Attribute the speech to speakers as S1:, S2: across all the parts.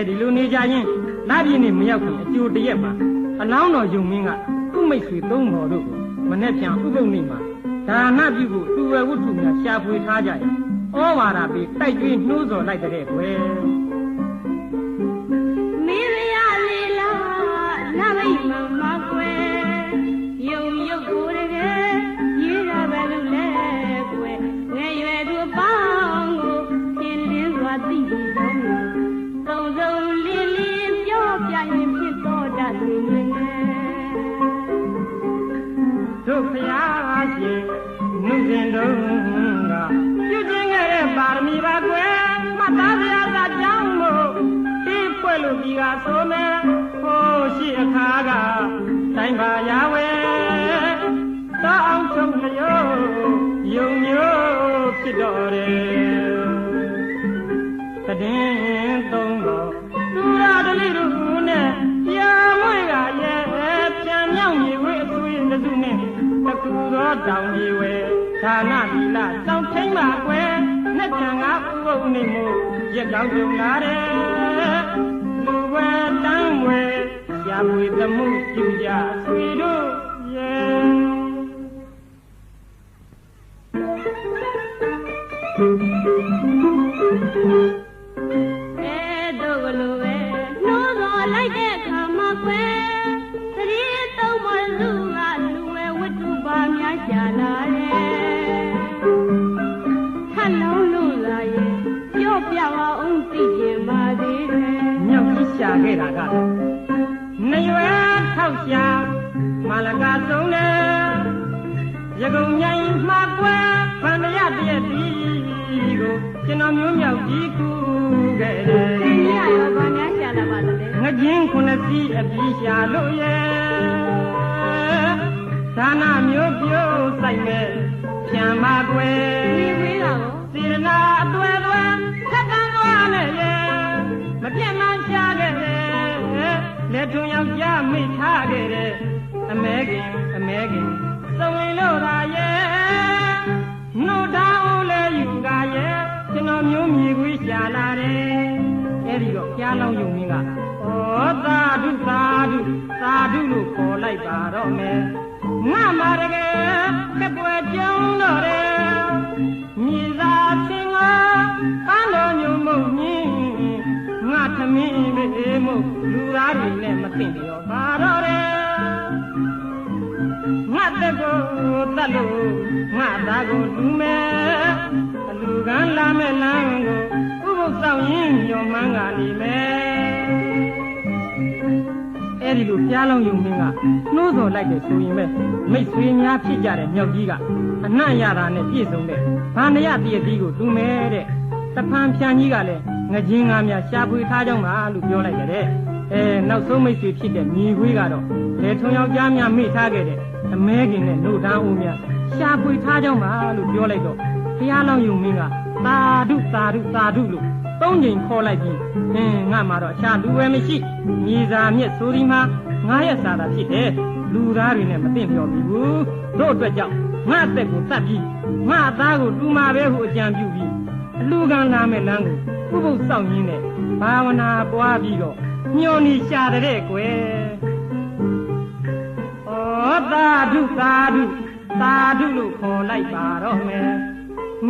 S1: ဒီလိုနေကြရင်နားပြင်းနေမရောက်ခင်အကျိုးတရက်မှာအလောင်းတော်ယုံမင်းကသူ့မိတ်ဆွေသုံးတော်တို့မနဲ့ပြန်ဥပုပ်နေမှာဒါနပြုဖို့သူဝဲဝတ္ထုများရှာဖွေထားကြရင်ဩဝါဒပေးတိုက်ကျွေးနှိုးဆော်လိုက်တဲ့ကွယ်
S2: မင်းရလေလားနားမိတ်မမကွယ်ယုံရုပ်ကိုယ်တကယ်ရေးရပဲလို့လဲကွယ်ငယ်ရွယ်သူပေါင်းကိုသင်လင်းစွာသိပြီးတော့သုံးစုံလင်းလင်းပြောပြရင်ဖြစ်တော်တတ်နေတယ်
S1: တို့ဖျားရှင်နှုတ်စဉ်တုန်းကပြုကျင့်ခဲ့တဲ့ပါရမီပါကွယ်မှတ်သားစရာသာကြောင်းမို့ဒီဖွဲ့လို့ဒီကဆိုမယ်ဟိုရှိအခါကတိုင်းပါရဝဲတောင်းအောင်ချုံလျောယုံမျိုးဖြစ်တော်တယ်တည်သုံးတော်သူရတလိတို့နဲ့ပြန်မွေကရဲ့ပြန်မြောက်မြေဝဲအသွေးတစုနဲ့တကူသောတောင်ကြီးဝဲဌာနသီလစောင့်ထိန်ပါကွယ်နဲ့တန်ကဥပုပ်နေမှုရက်ကောင်းကြုံလာတယ်လူဝဲတန်းဝဲရှားပွေသမှုပြုကြဆွေတို့ရဲ့
S2: တို့ကလိုပဲနှိုးတော်လိုက်တဲ့ခါမှာကွယ်သတိသုံးမလူကလူဝဲဝတ္ထုပါများရှာလာတယ်ခက်လုံးလို့လာရဲ့ပြောပြအောင်သိကျင်ပါသေးတယ်
S1: မြောက်ကြီးရှာခဲ့တာကနရွယ်ထောက်ရှာမလကဆုံးတယ်ရကုံញိုင်မှာကွယ်ဗန္ဒရတည့်တီကိုကျွန်တော်မျိုးမြောက်ကြီးကူခဲ့တယ်
S2: သင်ရရောဘာများရှာလာပါလဲ
S1: ငကျင်းခုနှစ်စီးအပြီးရှာလို့ရဲ့ဒါနမျိုးပြိုးဆိုင်မဲ့ပြန်ပါကွယ်
S2: ဒီဝေးတာ
S1: စေရနာအသွဲသွဲခက်ကန်သွားနဲ့ရဲ့မပြတ်မှရှားခဲ့တယ်လက်ထုံယောက်ျားမိထားခဲ့တယ်အမဲခင်စုံရင်လို့သာရဲ့နှုတ်တောင်းလဲယူကရဲ့ကျွန်တော်မျိုးမြေခွေးရှာလာတယ်အဲ့ဒီတော့ကြားလောင်းယုံမင်းကဩသာဓုသာဓုသာဓုလို့ခေါ်လိုက်ပါတော့မယ်ငါမာတကယ်ကပွဲကြောင်းတော့တယ်မြေသာသင်္ဃာပန်းတော်ညုံမုံမြင်းငါသမင်းဘေးမို့လူသားတွေနဲ့မသိတယ်ရောပါတော့တယ်ငါတက်ကိုတတ်လို့ငါသားကိုလူမဲ့အလူကန်းလာမဲ့လမ်းကိုဥပုပ်ဆောင်ရင်ညော်မှန်းကနေမယ်အဲ့ဒီလိုကြားလောင်းယုံမင်းကနှိုးဆော်လိုက်တဲ့ဆိုရင်ပဲမိတ်ဆွေများဖြစ်ကြတဲ့မြောက်ကြီးကအနှံ့ရတာနဲ့ပြည့်စုံတဲ့ဘာနရတည့်တီးကိုလူမဲ့တဲ့တဖန်ဖြန်ကြီးကလည်းငကျင်းကားများရှားဖွေထားကြောင်းပါလို့ပြောလိုက်တဲ့နောက်ဆုံးမိတ်ဆွေဖြစ်တဲ့မြေခွေးကတော့လေထုံယောက်ျားများမိထားခဲ့တဲ့အမဲခင်နဲ့နှုတ်တန်းဦးများရှားဖွေထားကြောင်းပါလို့ပြောလိုက်တော့ဘုရားလောင်းယုံမင်းကသာဓုသာဓုသာဓုလို့ 3 ချိန်ခေါ်လိုက်ပြီးငါမှတော့အခြားလူဝယ်မရှိမြေစာမြစ်ဆိုဒီမှာငါရဲ့စာသာဖြစ်တယ်လူသားတွေနဲ့မသိမျှော်ပြီဘူးတို့အတွက်ကြောင့်ငါအသက်ကိုတတ်ပြီးငါအသားကိုတူမာပဲဟုအကြံပြုပြီးအလူကံလာမဲ့လမ်းကိုပုပ်စောင့်ရင်းနဲ့ဘာဝနာပွားပြီးတော့ညှော်နေရှာတဲ့ကွယ်ဩသာဓုသာဓုသာဓုလို့ခေါ်လိုက်ပါတော့မယ်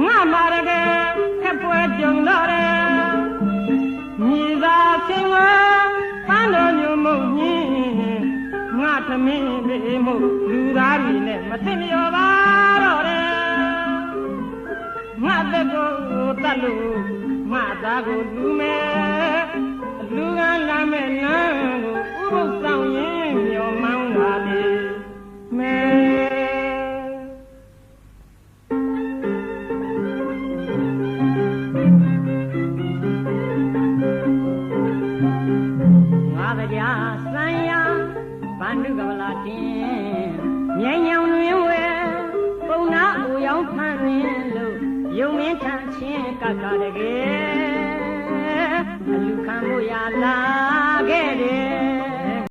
S1: ငါမာရကခက်ပွဲကြုံတော့တယ်မြေသာချင်းဝပန်းတော်ညုံမုံညင်းငါသမင်းလေးမို့လူသားတွေနဲ့မသိလျော်ပါတော့တယ်ငါသက်ကိုတတ်လို့ငါသားကိုလူမယ်လူကလာမဲ့လမ်းကိုဥပုပ်ဆောင်ရင်မျောမောင်းလာလေမဲစံရဗန္ဓုကဗလာတင်မြိုင်ညောင်တွင်ဝဲပုံနာအိုရောင်ဖန်ရင်းလို့ယုံမင်းထချင်းကကတကယ်အလူခံမှုရလာခဲ့တယ်